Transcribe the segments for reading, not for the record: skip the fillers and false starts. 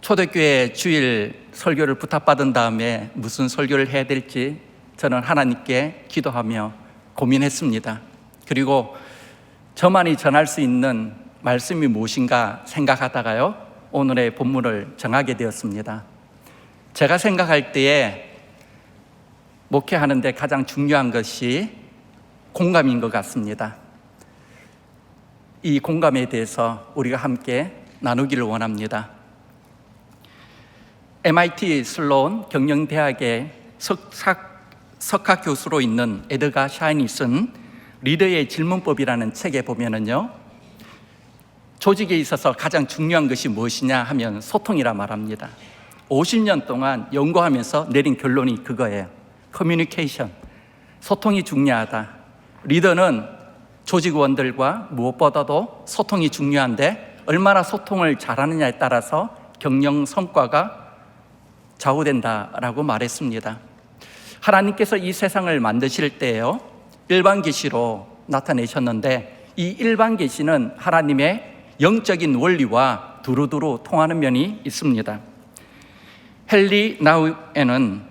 초대교회 주일 설교를 부탁받은 다음에 무슨 설교를 해야 될지 저는 하나님께 기도하며 고민했습니다. 그리고 저만이 전할 수 있는 말씀이 무엇인가 생각하다가요, 오늘의 본문을 정하게 되었습니다. 제가 생각할 때에 목회하는데 가장 중요한 것이 공감인 것 같습니다. 이 공감에 대해서 우리가 함께 나누기를 원합니다. MIT 슬로운 경영대학의 석학 교수로 있는 에드가 샤인이 쓴 리더의 질문법이라는 책에 보면은요, 조직에 있어서 가장 중요한 것이 무엇이냐 하면 소통이라 말합니다. 50년 동안 연구하면서 내린 결론이 그거예요. 커뮤니케이션, 소통이 중요하다. 리더는 조직원들과 무엇보다도 소통이 중요한데 얼마나 소통을 잘하느냐에 따라서 경영 성과가 좌우된다라고 말했습니다. 하나님께서 이 세상을 만드실 때요, 일반 계시로 나타내셨는데 이 일반 계시는 하나님의 영적인 원리와 두루두루 통하는 면이 있습니다. 헨리 나우에는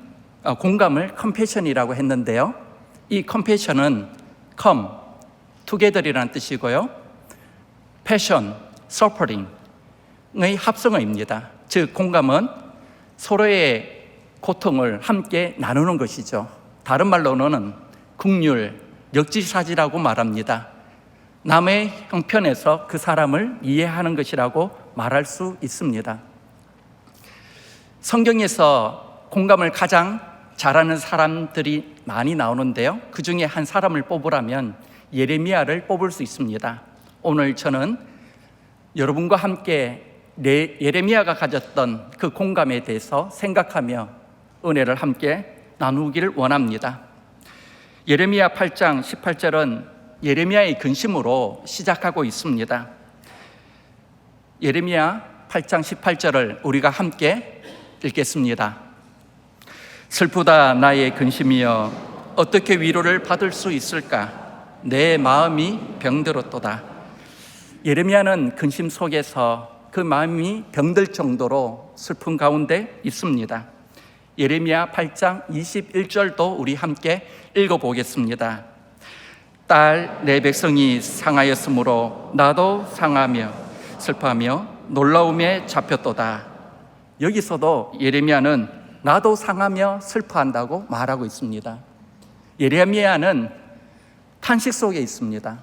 공감을 컴패션이라고 했는데요, 이 컴패션은 come, together이라는 뜻이고요, passion, supporting의 합성어입니다. 즉 공감은 서로의 고통을 함께 나누는 것이죠. 다른 말로는 긍휼, 역지사지라고 말합니다. 남의 형편에서 그 사람을 이해하는 것이라고 말할 수 있습니다. 성경에서 공감을 가장 잘하는 사람들이 많이 나오는데요, 그 중에 한 사람을 뽑으라면 예레미야를 뽑을 수 있습니다. 오늘 저는 여러분과 함께 예레미야가 가졌던 그 공감에 대해서 생각하며 은혜를 함께 나누기를 원합니다. 예레미야 8장 18절은 예레미야의 근심으로 시작하고 있습니다. 예레미야 8장 18절을 우리가 함께 읽겠습니다. 슬프다 나의 근심이여, 어떻게 위로를 받을 수 있을까? 내 마음이 병들었도다. 예레미야는 근심 속에서 그 마음이 병들 정도로 슬픈 가운데 있습니다. 예레미야 8장 21절도 우리 함께 읽어보겠습니다. 딸 내 백성이 상하였으므로 나도 상하며 슬퍼하며 놀라움에 잡혔도다. 여기서도 예레미야는 나도 상하며 슬퍼한다고 말하고 있습니다. 예레미야는 탄식 속에 있습니다.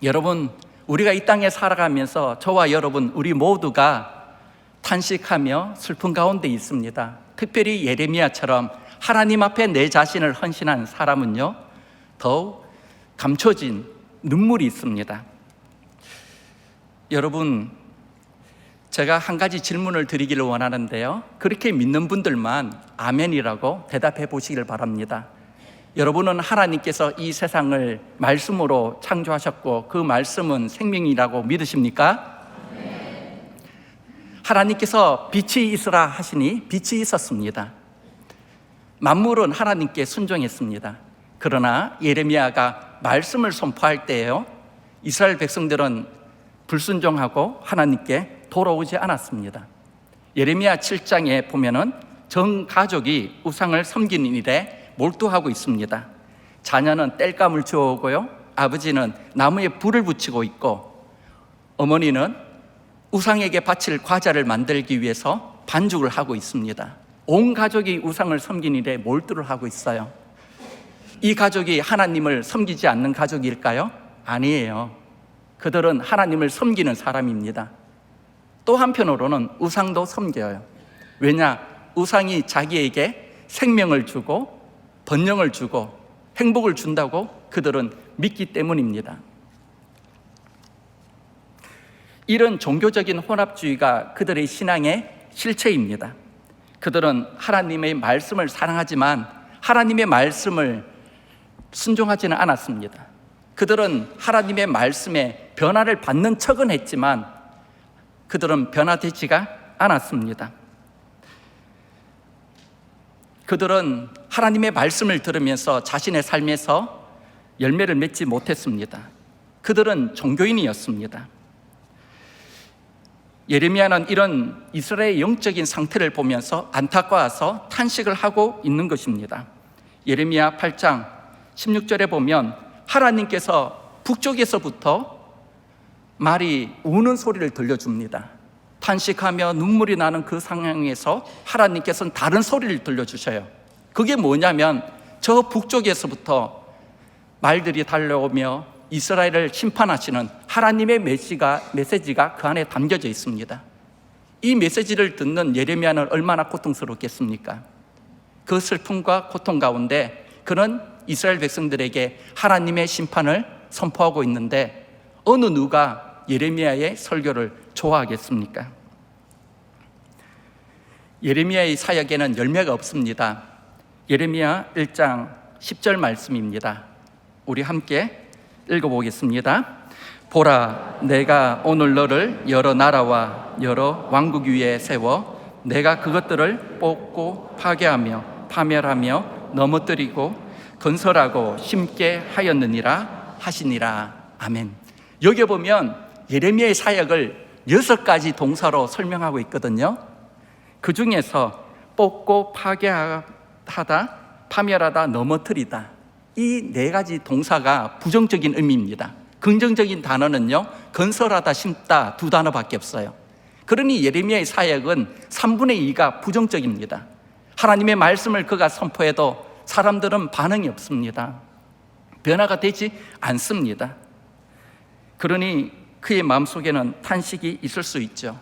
여러분, 우리가 이 땅에 살아가면서 저와 여러분 우리 모두가 탄식하며 슬픈 가운데 있습니다. 특별히 예레미야처럼 하나님 앞에 내 자신을 헌신한 사람은요, 더욱 감춰진 눈물이 있습니다. 여러분, 제가 한 가지 질문을 드리기를 원하는데요, 그렇게 믿는 분들만 아멘이라고 대답해 보시길 바랍니다. 여러분은 하나님께서 이 세상을 말씀으로 창조하셨고 그 말씀은 생명이라고 믿으십니까? 네. 하나님께서 빛이 있으라 하시니 빛이 있었습니다. 만물은 하나님께 순종했습니다. 그러나 예레미야가 말씀을 선포할 때에요, 이스라엘 백성들은 불순종하고 하나님께 돌아오지 않았습니다. 예레미야 7장에 보면은 전 가족이 우상을 섬기는 일에 몰두하고 있습니다. 자녀는 땔감을 주워오고요, 아버지는 나무에 불을 붙이고 있고, 어머니는 우상에게 바칠 과자를 만들기 위해서 반죽을 하고 있습니다. 온 가족이 우상을 섬기는 일에 몰두를 하고 있어요. 이 가족이 하나님을 섬기지 않는 가족일까요? 아니에요. 그들은 하나님을 섬기는 사람입니다. 또 한편으로는 우상도 섬겨요. 왜냐? 우상이 자기에게 생명을 주고 번영을 주고 행복을 준다고 그들은 믿기 때문입니다. 이런 종교적인 혼합주의가 그들의 신앙의 실체입니다. 그들은 하나님의 말씀을 사랑하지만 하나님의 말씀을 순종하지는 않았습니다. 그들은 하나님의 말씀에 변화를 받는 척은 했지만 그들은 변화되지가 않았습니다. 그들은 하나님의 말씀을 들으면서 자신의 삶에서 열매를 맺지 못했습니다. 그들은 종교인이었습니다. 예레미야는 이런 이스라엘의 영적인 상태를 보면서 안타까워서 탄식을 하고 있는 것입니다. 예레미야 8장 16절에 보면 하나님께서 북쪽에서부터 말이 우는 소리를 들려줍니다. 탄식하며 눈물이 나는 그 상황에서 하나님께서는 다른 소리를 들려주셔요. 그게 뭐냐면 저 북쪽에서부터 말들이 달려오며 이스라엘을 심판하시는 하나님의 메시지가 그 안에 담겨져 있습니다. 이 메시지를 듣는 예레미야는 얼마나 고통스럽겠습니까? 그 슬픔과 고통 가운데 그는 이스라엘 백성들에게 하나님의 심판을 선포하고 있는데 어느 누가 예레미야의 설교를 좋아하겠습니까? 예레미야의 사역에는 열매가 없습니다. 예레미야 1장 10절 말씀입니다. 우리 함께 읽어보겠습니다. 보라, 내가 오늘 너를 여러 나라와 여러 왕국 위에 세워 내가 그것들을 뽑고 파괴하며 파멸하며 넘어뜨리고 건설하고 심게 하였느니라 하시니라. 아멘. 여기 보면 예레미야의 사역을 6가지 동사로 설명하고 있거든요. 그 중에서 뽑고 파괴하다, 파멸하다, 넘어뜨리다, 이 4가지 동사가 부정적인 의미입니다. 긍정적인 단어는요, 건설하다, 심다 2단어밖에 없어요. 그러니 예레미야의 사역은 3분의 2가 부정적입니다. 하나님의 말씀을 그가 선포해도 사람들은 반응이 없습니다. 변화가 되지 않습니다. 그러니 그의 마음속에는 탄식이 있을 수 있죠.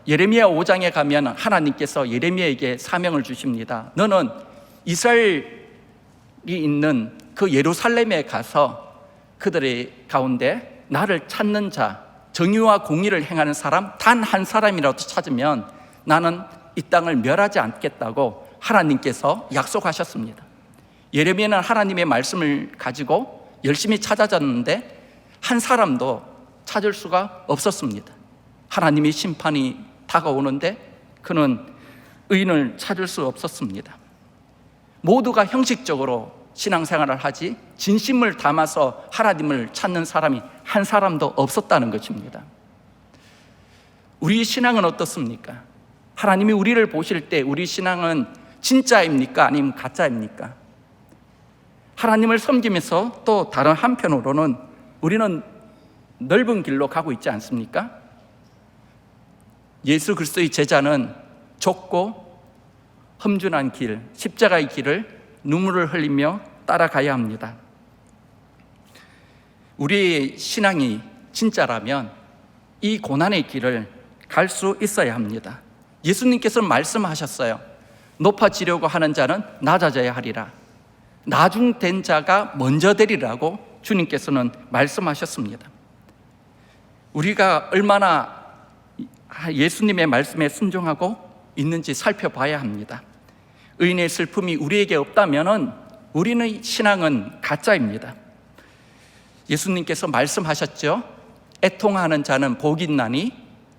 예레미야 5장에 가면 하나님께서 예레미야에게 사명을 주십니다. 너는 이스라엘이 있는 그 예루살렘에 가서 그들의 가운데 나를 찾는 자, 정의와 공의를 행하는 사람 단 한 사람이라도 찾으면 나는 이 땅을 멸하지 않겠다고 하나님께서 약속하셨습니다. 예레미야는 하나님의 말씀을 가지고 열심히 찾아졌는데 한 사람도 찾을 수가 없었습니다. 하나님의 심판이 다가오는데 그는 의인을 찾을 수 없었습니다. 모두가 형식적으로 신앙생활을 하지 진심을 담아서 하나님을 찾는 사람이 한 사람도 없었다는 것입니다. 우리 신앙은 어떻습니까? 하나님이 우리를 보실 때 우리 신앙은 진짜입니까? 아니면 가짜입니까? 하나님을 섬기면서 또 다른 한편으로는 우리는 넓은 길로 가고 있지 않습니까? 예수 그리스도의 제자는 좁고 험준한 길, 십자가의 길을 눈물을 흘리며 따라가야 합니다. 우리의 신앙이 진짜라면 이 고난의 길을 갈 수 있어야 합니다. 예수님께서 말씀하셨어요. 높아지려고 하는 자는 낮아져야 하리라. 나중된 자가 먼저 되리라고 주님께서는 말씀하셨습니다. 우리가 얼마나 예수님의 말씀에 순종하고 있는지 살펴봐야 합니다. 의인의 슬픔이 우리에게 없다면 우리의 신앙은 가짜입니다. 예수님께서 말씀하셨죠. 애통하는 자는 복이 있나니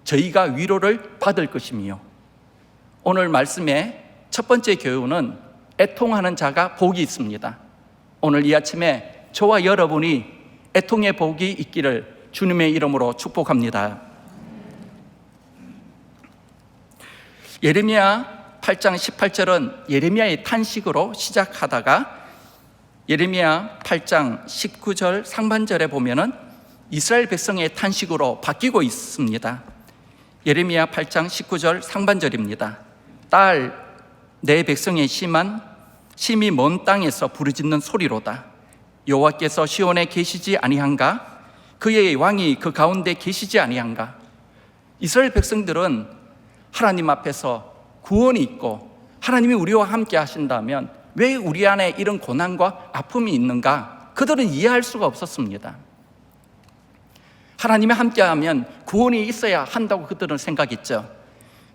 저희가 위로를 받을 것이며, 오늘 말씀의 첫 번째 교훈은 애통하는 자가 복이 있습니다. 오늘 이 아침에 저와 여러분이 애통의 복이 있기를 주님의 이름으로 축복합니다. 예레미야 8장 18절은 예레미야의 탄식으로 시작하다가 예레미야 8장 19절 상반절에 보면은 이스라엘 백성의 탄식으로 바뀌고 있습니다. 예레미야 8장 19절 상반절입니다. 딸, 내 백성의 심이 먼 땅에서 부르짖는 소리로다. 여호와께서 시온에 계시지 아니한가? 그의 왕이 그 가운데 계시지 아니한가? 이스라엘 백성들은 하나님 앞에서 구원이 있고 하나님이 우리와 함께 하신다면 왜 우리 안에 이런 고난과 아픔이 있는가? 그들은 이해할 수가 없었습니다. 하나님이 함께하면 구원이 있어야 한다고 그들은 생각했죠.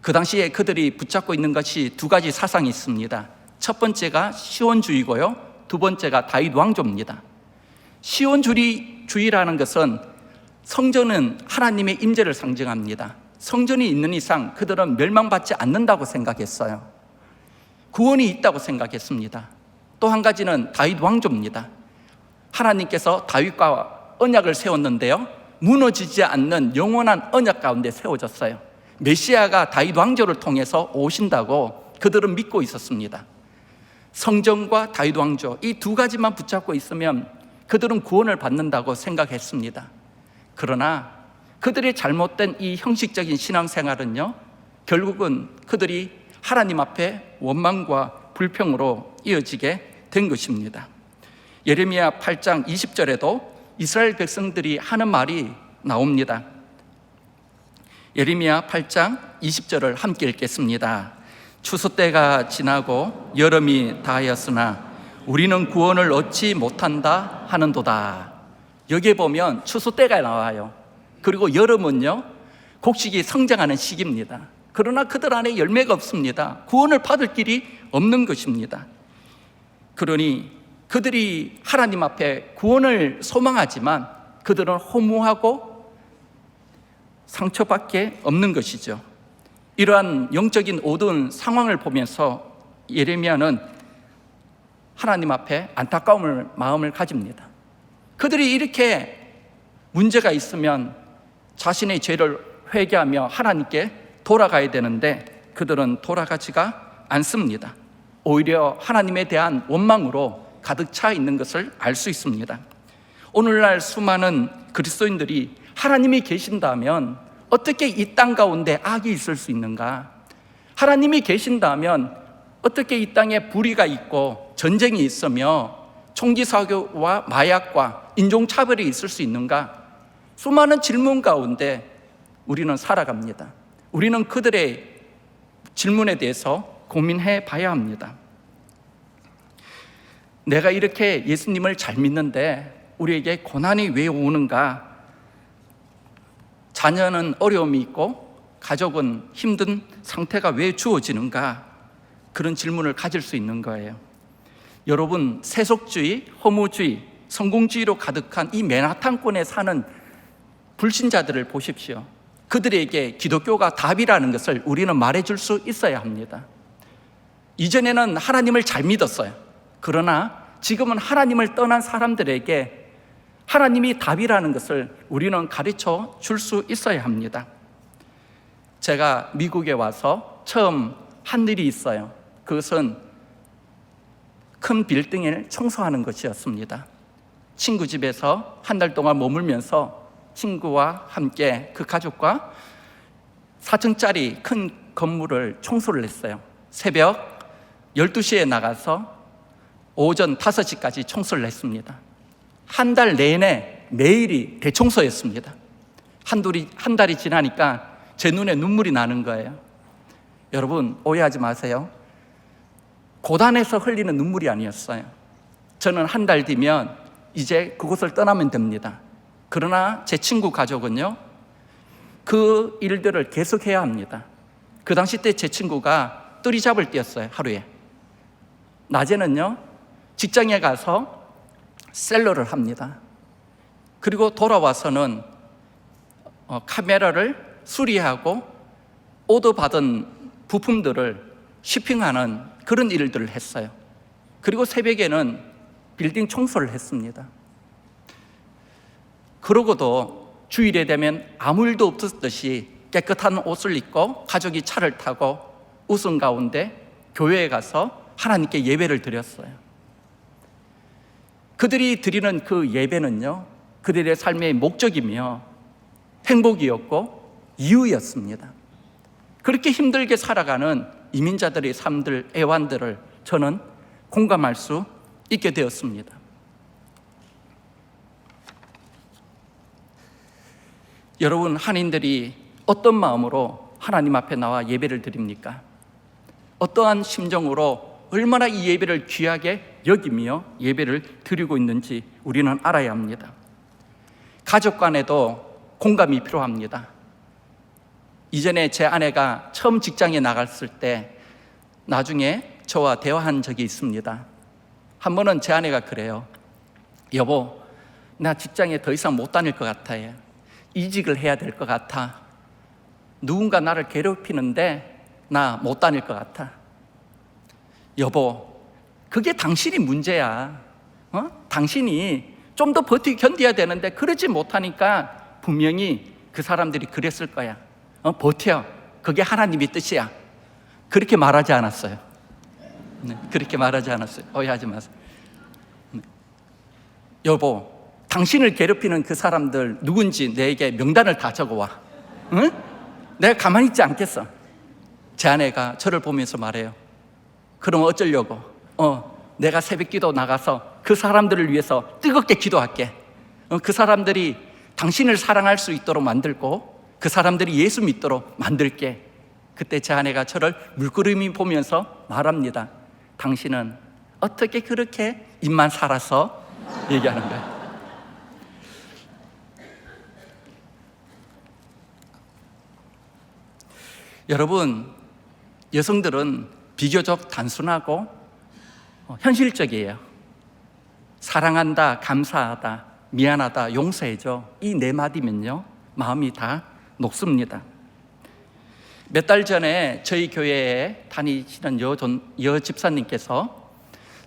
그 당시에 그들이 붙잡고 있는 것이 2가지 사상이 있습니다. 첫 번째가 시온주의고요, 2번째가 다윗 왕조입니다. 시온주의라는 것은 성전은 하나님의 임재를 상징합니다. 성전이 있는 이상 그들은 멸망받지 않는다고 생각했어요. 구원이 있다고 생각했습니다. 또 한 가지는 다윗 왕조입니다. 하나님께서 다윗과 언약을 세웠는데요, 무너지지 않는 영원한 언약 가운데 세워졌어요. 메시아가 다윗 왕조를 통해서 오신다고 그들은 믿고 있었습니다. 성전과 다윗 왕조, 이 두 가지만 붙잡고 있으면 그들은 구원을 받는다고 생각했습니다. 그러나 그들의 잘못된 이 형식적인 신앙생활은요, 결국은 그들이 하나님 앞에 원망과 불평으로 이어지게 된 것입니다. 예레미야 8장 20절에도 이스라엘 백성들이 하는 말이 나옵니다. 예레미야 8장 20절을 함께 읽겠습니다. 추수 때가 지나고 여름이 다하였으나 우리는 구원을 얻지 못한다 하는도다. 여기에 보면 추수 때가 나와요. 그리고 여름은요, 곡식이 성장하는 시기입니다. 그러나 그들 안에 열매가 없습니다. 구원을 받을 길이 없는 것입니다. 그러니 그들이 하나님 앞에 구원을 소망하지만 그들은 허무하고 상처밖에 없는 것이죠. 이러한 영적인 어두운 상황을 보면서 예레미야는 하나님 앞에 안타까움을 마음을 가집니다. 그들이 이렇게 문제가 있으면 자신의 죄를 회개하며 하나님께 돌아가야 되는데 그들은 돌아가지가 않습니다. 오히려 하나님에 대한 원망으로 가득 차 있는 것을 알 수 있습니다. 오늘날 수많은 그리스도인들이 하나님이 계신다면 어떻게 이 땅 가운데 악이 있을 수 있는가? 하나님이 계신다면 어떻게 이 땅에 불의가 있고 전쟁이 있으며 총기사교와 마약과 인종차별이 있을 수 있는가? 수많은 질문 가운데 우리는 살아갑니다. 우리는 그들의 질문에 대해서 고민해 봐야 합니다. 내가 이렇게 예수님을 잘 믿는데 우리에게 고난이 왜 오는가? 자녀는 어려움이 있고 가족은 힘든 상태가 왜 주어지는가? 그런 질문을 가질 수 있는 거예요. 여러분, 세속주의, 허무주의, 성공주의로 가득한 이 맨하탄권에 사는 불신자들을 보십시오. 그들에게 기독교가 답이라는 것을 우리는 말해줄 수 있어야 합니다. 이전에는 하나님을 잘 믿었어요. 그러나 지금은 하나님을 떠난 사람들에게 하나님이 답이라는 것을 우리는 가르쳐 줄 수 있어야 합니다. 제가 미국에 와서 처음 한 일이 있어요. 그것은 큰 빌딩을 청소하는 것이었습니다. 친구 집에서 한 달 동안 머물면서 친구와 함께 그 가족과 4층짜리 큰 건물을 청소를 했어요. 새벽 12시에 나가서 오전 5시까지 청소를 했습니다. 한 달 내내 매일이 대청소였습니다. 한 달이 지나니까 제 눈에 눈물이 나는 거예요. 여러분, 오해하지 마세요. 고단해서 흘리는 눈물이 아니었어요. 저는 한 달 뒤면 이제 그곳을 떠나면 됩니다. 그러나 제 친구 가족은요, 그 일들을 계속해야 합니다. 그 당시 때 제 친구가 뜨리잡을 뛰었어요, 하루에. 낮에는요, 직장에 가서 셀러를 합니다. 그리고 돌아와서는 카메라를 수리하고 오더 받은 부품들을 shipping하는 그런 일들을 했어요. 그리고 새벽에는 빌딩 청소를 했습니다. 그러고도 주일에 되면 아무 일도 없었듯이 깨끗한 옷을 입고 가족이 차를 타고 웃음 가운데 교회에 가서 하나님께 예배를 드렸어요. 그들이 드리는 그 예배는요, 그들의 삶의 목적이며 행복이었고 이유였습니다. 그렇게 힘들게 살아가는 이민자들의 삶들, 애환들을 저는 공감할 수 있게 되었습니다. 여러분, 한인들이 어떤 마음으로 하나님 앞에 나와 예배를 드립니까? 어떠한 심정으로 얼마나 이 예배를 귀하게 여기며 예배를 드리고 있는지 우리는 알아야 합니다. 가족 간에도 공감이 필요합니다. 이전에 제 아내가 처음 직장에 나갔을 때 나중에 저와 대화한 적이 있습니다. 한 번은 제 아내가 그래요. 여보, 나 직장에 더 이상 못 다닐 것 같아요. 이직을 해야 될 것 같아. 누군가 나를 괴롭히는데 나 못 다닐 것 같아. 여보, 그게 당신이 문제야. 당신이 좀 더 견뎌야 되는데 그러지 못하니까 분명히 그 사람들이 그랬을 거야. 버텨. 그게 하나님의 뜻이야. 그렇게 말하지 않았어요. 네, 그렇게 말하지 않았어요. 오해하지 마세요. 네. 여보, 당신을 괴롭히는 그 사람들 누군지 내게 명단을 다 적어와. 응? 내가 가만히 있지 않겠어. 제 아내가 저를 보면서 말해요. 그럼 어쩌려고? 내가 새벽기도 나가서 그 사람들을 위해서 뜨겁게 기도할게. 그 사람들이 당신을 사랑할 수 있도록 만들고 그 사람들이 예수 믿도록 만들게. 그때 제 아내가 저를 물끄러미 보면서 말합니다. 당신은 어떻게 그렇게 입만 살아서 얘기하는 거야. 여러분, 여성들은 비교적 단순하고 현실적이에요. 사랑한다, 감사하다, 미안하다, 용서해줘. 이 네 마디면요, 마음이 다 녹습니다. 몇 달 전에 저희 교회에 다니시는 여 집사님께서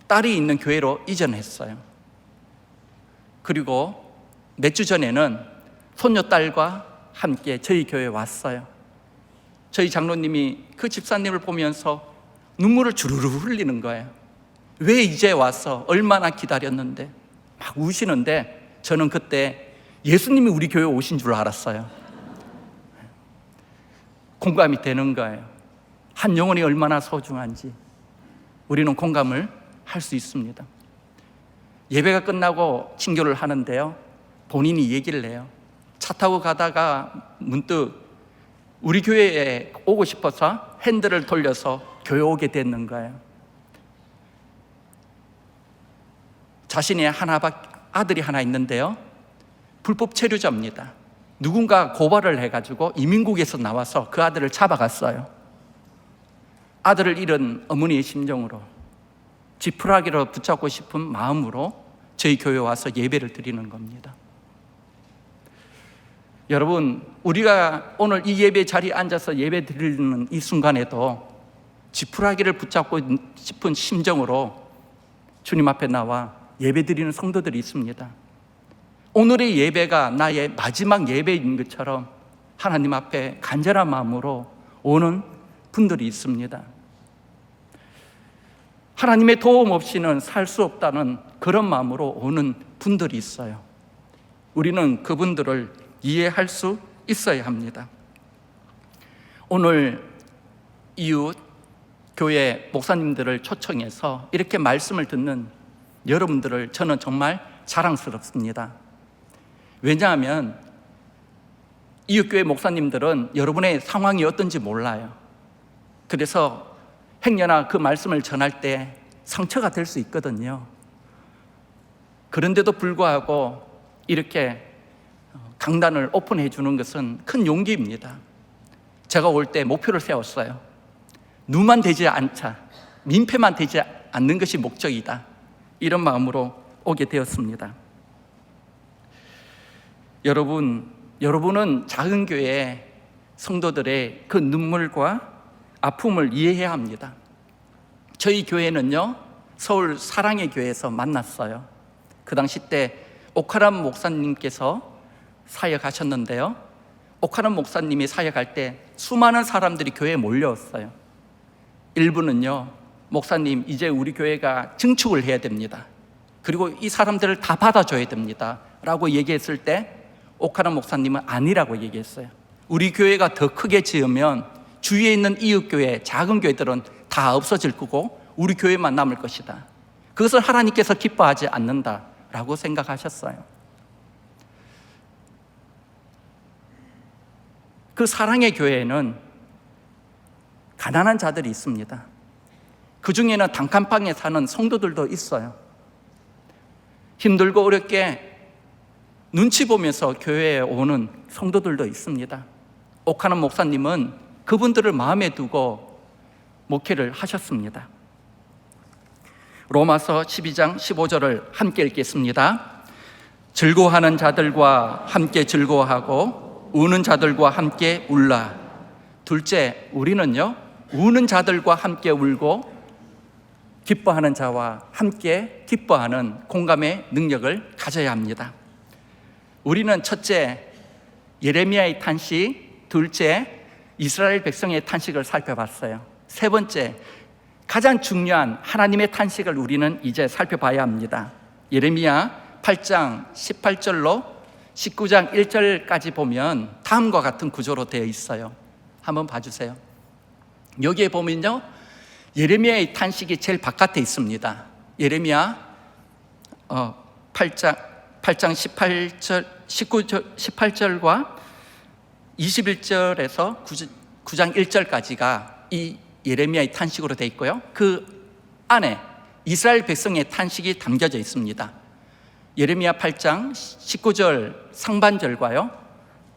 딸이 있는 교회로 이전했어요. 그리고 몇 주 전에는 손녀딸과 함께 저희 교회에 왔어요. 저희 장로님이 그 집사님을 보면서 눈물을 주르르 흘리는 거예요. 왜 이제 왔어? 얼마나 기다렸는데. 막 우시는데 저는 그때 예수님이 우리 교회에 오신 줄 알았어요. 공감이 되는 거예요. 한 영혼이 얼마나 소중한지 우리는 공감을 할 수 있습니다. 예배가 끝나고 친교를 하는데요, 본인이 얘기를 해요. 차 타고 가다가 문득 우리 교회에 오고 싶어서 핸들을 돌려서 교회 오게 됐는 거예요. 자신의 아들이 하나 있는데요, 불법 체류자입니다. 누군가 고발을 해가지고 이민국에서 나와서 그 아들을 잡아갔어요. 아들을 잃은 어머니의 심정으로 지푸라기로 붙잡고 싶은 마음으로 저희 교회에 와서 예배를 드리는 겁니다. 여러분, 우리가 오늘 이 예배 자리에 앉아서 예배 드리는 이 순간에도 지푸라기를 붙잡고 싶은 심정으로 주님 앞에 나와 예배 드리는 성도들이 있습니다. 오늘의 예배가 나의 마지막 예배인 것처럼 하나님 앞에 간절한 마음으로 오는 분들이 있습니다. 하나님의 도움 없이는 살 수 없다는 그런 마음으로 오는 분들이 있어요. 우리는 그분들을 이해할 수 있어야 합니다. 오늘 이웃 교회 목사님들을 초청해서 이렇게 말씀을 듣는 여러분들을 저는 정말 자랑스럽습니다. 왜냐하면 이웃교회 목사님들은 여러분의 상황이 어떤지 몰라요. 그래서 행여나 그 말씀을 전할 때 상처가 될 수 있거든요. 그런데도 불구하고 이렇게 강단을 오픈해 주는 것은 큰 용기입니다. 제가 올 때 목표를 세웠어요. 누만 되지 않자, 민폐만 되지 않는 것이 목적이다. 이런 마음으로 오게 되었습니다. 여러분은 작은 교회 성도들의 그 눈물과 아픔을 이해해야 합니다. 저희 교회는요, 서울 사랑의 교회에서 만났어요. 그 당시 때 오카람 목사님께서 사역하셨는데요, 오카람 목사님이 사역할 때 수많은 사람들이 교회에 몰려왔어요. 일부는요, 목사님 이제 우리 교회가 증축을 해야 됩니다. 그리고 이 사람들을 다 받아줘야 됩니다 라고 얘기했을 때 오카람 목사님은 아니라고 얘기했어요. 우리 교회가 더 크게 지으면 주위에 있는 이웃교회, 작은 교회들은 다 없어질 거고 우리 교회만 남을 것이다. 그것을 하나님께서 기뻐하지 않는다라고 생각하셨어요. 그 사랑의 교회에는 가난한 자들이 있습니다. 그 중에는 단칸방에 사는 성도들도 있어요. 힘들고 어렵게 눈치 보면서 교회에 오는 성도들도 있습니다. 옥하는 목사님은 그분들을 마음에 두고 목회를 하셨습니다. 로마서 12장 15절을 함께 읽겠습니다. 즐거워하는 자들과 함께 즐거워하고 우는 자들과 함께 울라. 둘째, 우리는요, 우는 자들과 함께 울고 기뻐하는 자와 함께 기뻐하는 공감의 능력을 가져야 합니다. 우리는 첫째, 예레미야의 탄식, 둘째 이스라엘 백성의 탄식을 살펴봤어요. 세 번째, 가장 중요한 하나님의 탄식을 우리는 이제 살펴봐야 합니다. 예레미야 8장 18절로 19장 1절까지 보면 다음과 같은 구조로 되어 있어요. 한번 봐주세요. 여기에 보면요, 예레미야의 탄식이 제일 바깥에 있습니다. 예레미야 8장 18절, 18절과 21절에서 9장 1절까지가 이 예레미야의 탄식으로 되어 있고요, 그 안에 이스라엘 백성의 탄식이 담겨져 있습니다. 예레미야 8장 19절 상반절과요,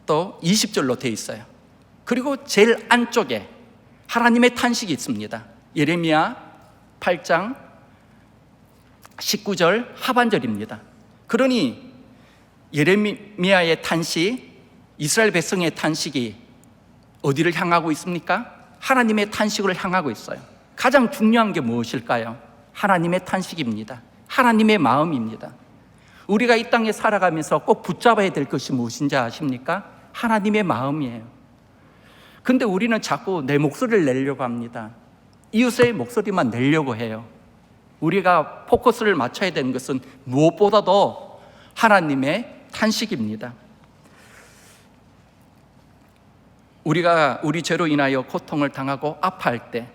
또 20절로 되어 있어요. 그리고 제일 안쪽에 하나님의 탄식이 있습니다. 예레미야 8장 19절 하반절입니다. 그러니 예레미야의 탄식, 이스라엘 백성의 탄식이 어디를 향하고 있습니까? 하나님의 탄식을 향하고 있어요. 가장 중요한 게 무엇일까요? 하나님의 탄식입니다. 하나님의 마음입니다. 우리가 이 땅에 살아가면서 꼭 붙잡아야 될 것이 무엇인지 아십니까? 하나님의 마음이에요. 근데 우리는 자꾸 내 목소리를 내려고 합니다. 이웃의 목소리만 내려고 해요. 우리가 포커스를 맞춰야 되는 것은 무엇보다도 하나님의 탄식입니다. 우리가 우리 죄로 인하여 고통을 당하고 아파할 때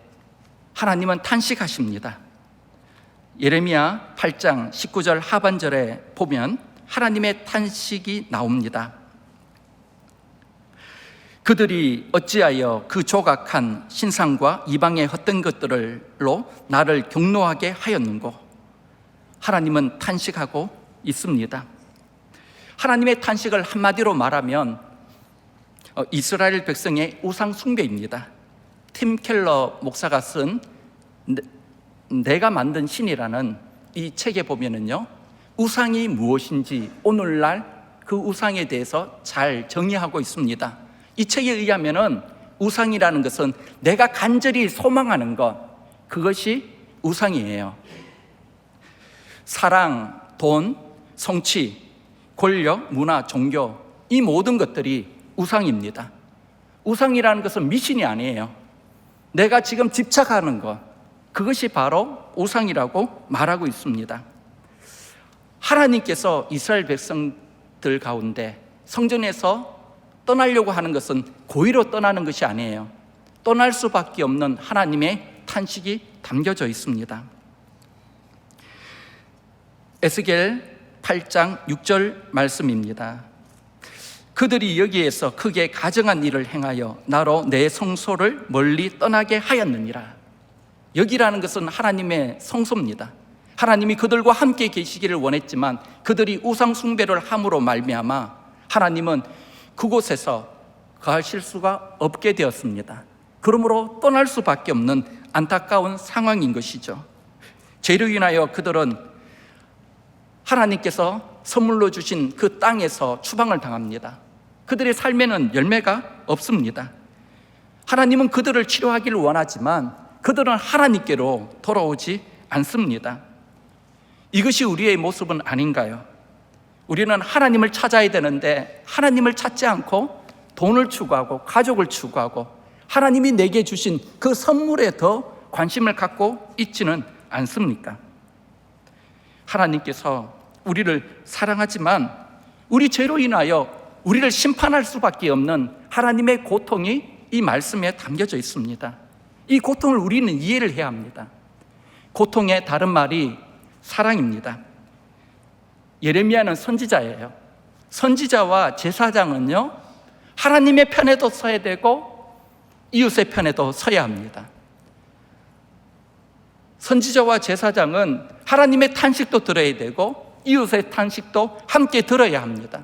하나님은 탄식하십니다. 예레미야 8장 19절 하반절에 보면 하나님의 탄식이 나옵니다. 그들이 어찌하여 그 조각한 신상과 이방의 헛된 것들로 나를 경노하게 하였는고. 하나님은 탄식하고 있습니다. 하나님의 탄식을 한마디로 말하면 이스라엘 백성의 우상 숭배입니다. 팀 켈러 목사가 쓴 내가 만든 신이라는 이 책에 보면은요, 우상이 무엇인지 오늘날 그 우상에 대해서 잘 정의하고 있습니다. 이 책에 의하면은 우상이라는 것은 내가 간절히 소망하는 것, 그것이 우상이에요. 사랑, 돈, 성취, 권력, 문화, 종교, 이 모든 것들이 우상입니다. 우상이라는 것은 미신이 아니에요. 내가 지금 집착하는 것, 그것이 바로 우상이라고 말하고 있습니다. 하나님께서 이스라엘 백성들 가운데 성전에서 떠나려고 하는 것은 고의로 떠나는 것이 아니에요. 떠날 수밖에 없는 하나님의 탄식이 담겨져 있습니다. 에스겔 8장 6절 말씀입니다. 그들이 여기에서 크게 가증한 일을 행하여 나로 내 성소를 멀리 떠나게 하였느니라. 여기라는 것은 하나님의 성소입니다. 하나님이 그들과 함께 계시기를 원했지만 그들이 우상 숭배를 함으로 말미암아 하나님은 그곳에서 거하실 수가 없게 되었습니다. 그러므로 떠날 수밖에 없는 안타까운 상황인 것이죠. 죄로 인하여 그들은 하나님께서 선물로 주신 그 땅에서 추방을 당합니다. 그들의 삶에는 열매가 없습니다. 하나님은 그들을 치료하기를 원하지만 그들은 하나님께로 돌아오지 않습니다. 이것이 우리의 모습은 아닌가요? 우리는 하나님을 찾아야 되는데 하나님을 찾지 않고 돈을 추구하고 가족을 추구하고 하나님이 내게 주신 그 선물에 더 관심을 갖고 있지는 않습니까? 하나님께서 우리를 사랑하지만 우리 죄로 인하여 우리를 심판할 수밖에 없는 하나님의 고통이 이 말씀에 담겨져 있습니다. 이 고통을 우리는 이해를 해야 합니다. 고통의 다른 말이 사랑입니다. 예레미야는 선지자예요. 선지자와 제사장은요, 하나님의 편에도 서야 되고 이웃의 편에도 서야 합니다. 선지자와 제사장은 하나님의 탄식도 들어야 되고 이웃의 탄식도 함께 들어야 합니다.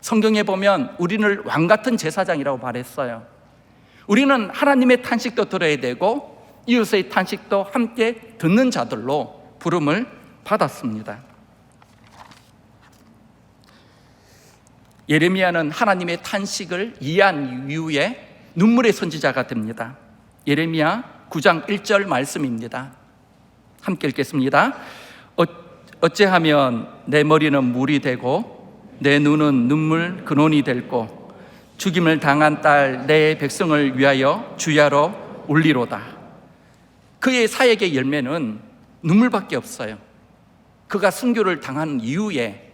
성경에 보면 우리는 왕같은 제사장이라고 말했어요. 우리는 하나님의 탄식도 들어야 되고 이웃의 탄식도 함께 듣는 자들로 부름을 받았습니다. 예레미야는 하나님의 탄식을 이해한 이후에 눈물의 선지자가 됩니다. 예레미야 9장 1절 말씀입니다. 함께 읽겠습니다. 어찌하면 내 머리는 물이 되고 내 눈은 눈물 근원이 될고 죽임을 당한 딸 내 백성을 위하여 주야로 울리로다. 그의 사역의 열매는 눈물밖에 없어요. 그가 순교를 당한 이후에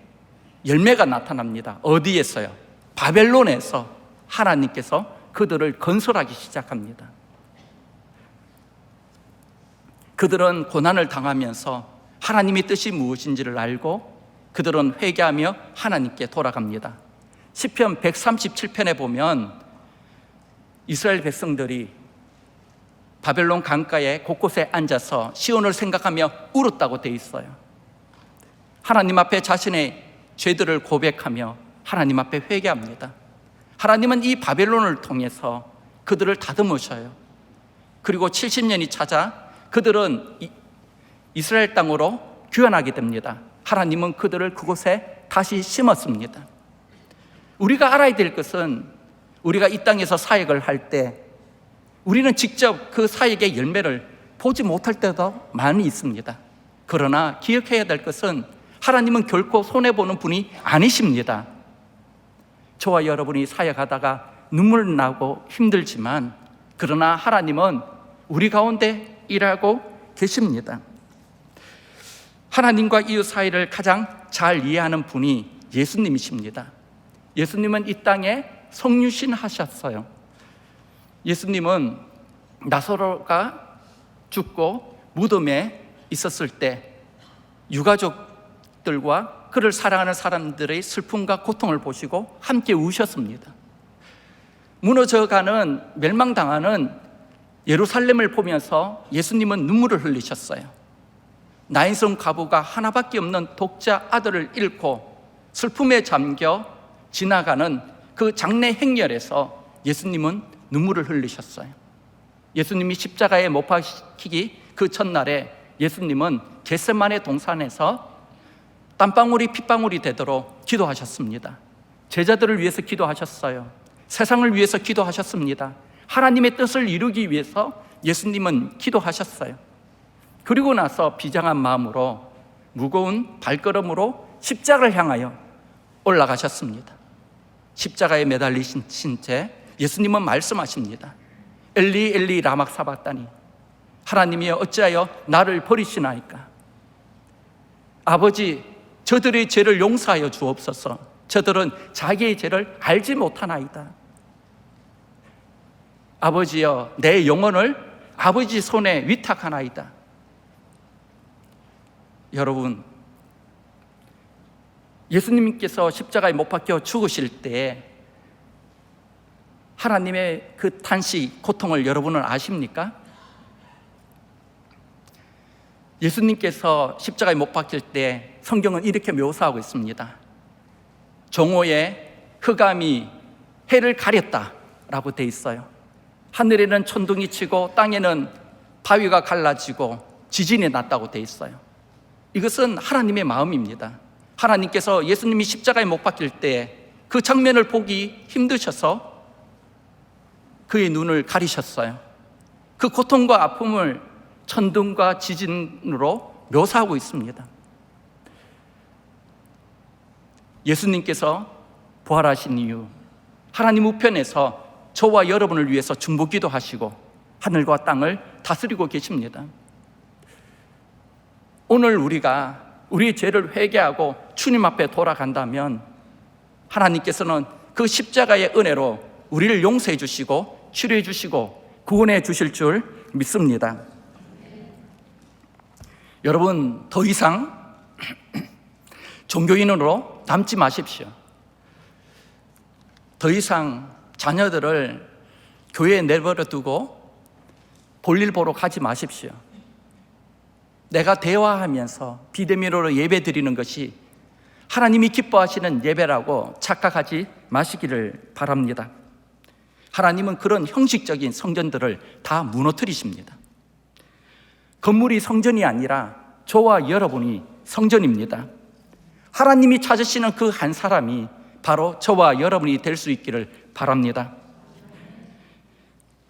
열매가 나타납니다. 어디에서요? 바벨론에서 하나님께서 그들을 건설하기 시작합니다. 그들은 고난을 당하면서 하나님의 뜻이 무엇인지를 알고 그들은 회개하며 하나님께 돌아갑니다. 시편 137편에 보면 이스라엘 백성들이 바벨론 강가에 곳곳에 앉아서 시온을 생각하며 울었다고 되어 있어요. 하나님 앞에 자신의 죄들을 고백하며 하나님 앞에 회개합니다. 하나님은 이 바벨론을 통해서 그들을 다듬으셔요. 그리고 70년이 찾아 그들은 이스라엘 땅으로 귀환하게 됩니다. 하나님은 그들을 그곳에 다시 심었습니다. 우리가 알아야 될 것은 우리가 이 땅에서 사역을 할 때 우리는 직접 그 사역의 열매를 보지 못할 때도 많이 있습니다. 그러나 기억해야 될 것은 하나님은 결코 손해보는 분이 아니십니다. 저와 여러분이 사역하다가 눈물 나고 힘들지만 그러나 하나님은 우리 가운데 일하고 계십니다. 하나님과 이웃 사이를 가장 잘 이해하는 분이 예수님이십니다. 예수님은 이 땅에 성육신 하셨어요. 예수님은 나사로가 죽고 무덤에 있었을 때 유가족들과 그를 사랑하는 사람들의 슬픔과 고통을 보시고 함께 우셨습니다. 무너져가는 멸망당하는 예루살렘을 보면서 예수님은 눈물을 흘리셨어요. 나인성 과부가 하나밖에 없는 독자 아들을 잃고 슬픔에 잠겨 지나가는 그 장례 행렬에서 예수님은 눈물을 흘리셨어요. 예수님이 십자가에 못 박히기 그 첫날에 예수님은 겟세마네 동산에서 땀방울이 핏방울이 되도록 기도하셨습니다. 제자들을 위해서 기도하셨어요. 세상을 위해서 기도하셨습니다. 하나님의 뜻을 이루기 위해서 예수님은 기도하셨어요. 그리고 나서 비장한 마음으로 무거운 발걸음으로 십자가를 향하여 올라가셨습니다. 십자가에 매달리신 채 예수님은 말씀하십니다. 엘리 엘리 라막 사박다니, 하나님이여 어찌하여 나를 버리시나이까. 아버지, 저들의 죄를 용서하여 주옵소서. 저들은 자기의 죄를 알지 못하나이다. 아버지여, 내 영혼을 아버지 손에 위탁하나이다. 여러분, 예수님께서 십자가에 못 박혀 죽으실 때 하나님의 그 탄식, 고통을 여러분은 아십니까? 예수님께서 십자가에 못 박힐 때 성경은 이렇게 묘사하고 있습니다. 정오에 흑암이 해를 가렸다라고 돼 있어요. 하늘에는 천둥이 치고 땅에는 바위가 갈라지고 지진이 났다고 돼 있어요. 이것은 하나님의 마음입니다. 하나님께서 예수님이 십자가에 못 박힐 때 그 장면을 보기 힘드셔서 그의 눈을 가리셨어요. 그 고통과 아픔을 천둥과 지진으로 묘사하고 있습니다. 예수님께서 부활하신 이후 하나님 우편에서 저와 여러분을 위해서 중보기도 하시고 하늘과 땅을 다스리고 계십니다. 오늘 우리가 우리의 죄를 회개하고 주님 앞에 돌아간다면 하나님께서는 그 십자가의 은혜로 우리를 용서해 주시고 치료해 주시고 구원해 주실 줄 믿습니다. 여러분, 더 이상 종교인으로 남지 마십시오. 더 이상 자녀들을 교회에 내버려 두고 볼일 보러 가지 마십시오. 내가 대화하면서 비대면으로 예배 드리는 것이 하나님이 기뻐하시는 예배라고 착각하지 마시기를 바랍니다. 하나님은 그런 형식적인 성전들을 다 무너뜨리십니다. 건물이 성전이 아니라 저와 여러분이 성전입니다. 하나님이 찾으시는 그 한 사람이 바로 저와 여러분이 될 수 있기를 바랍니다.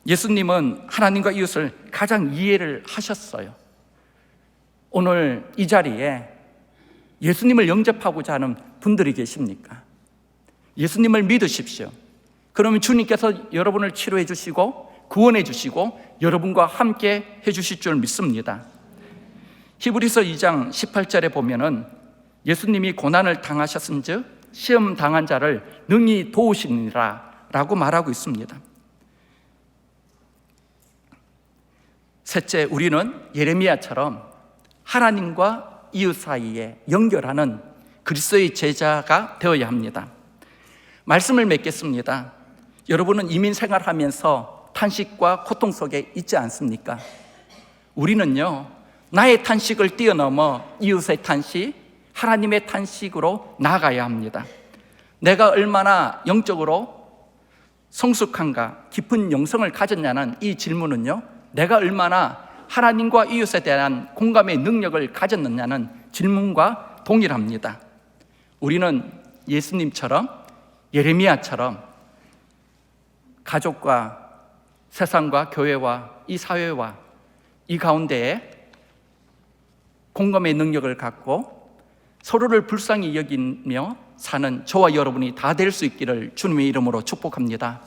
예수님은 하나님과 이웃을 가장 이해를 하셨어요. 오늘 이 자리에 예수님을 영접하고자 하는 분들이 계십니까? 예수님을 믿으십시오. 그러면 주님께서 여러분을 치료해 주시고 구원해 주시고 여러분과 함께 해 주실 줄 믿습니다. 히브리서 2장 18절에 보면은 예수님이 고난을 당하셨은즉 시험 당한 자를 능히 도우시니라 라고 말하고 있습니다. 셋째, 우리는 예레미야처럼 하나님과 이웃 사이에 연결하는 그리스도의 제자가 되어야 합니다. 말씀을 맺겠습니다. 여러분은 이민 생활하면서 탄식과 고통 속에 있지 않습니까? 우리는요, 나의 탄식을 뛰어넘어 이웃의 탄식, 하나님의 탄식으로 나아가야 합니다. 내가 얼마나 영적으로 성숙한가, 깊은 영성을 가졌냐는 이 질문은요, 내가 얼마나 하나님과 이웃에 대한 공감의 능력을 가졌느냐는 질문과 동일합니다. 우리는 예수님처럼, 예레미야처럼 가족과 세상과 교회와 이 사회와 이 가운데에 공감의 능력을 갖고 서로를 불쌍히 여기며 사는 저와 여러분이 다 될 수 있기를 주님의 이름으로 축복합니다.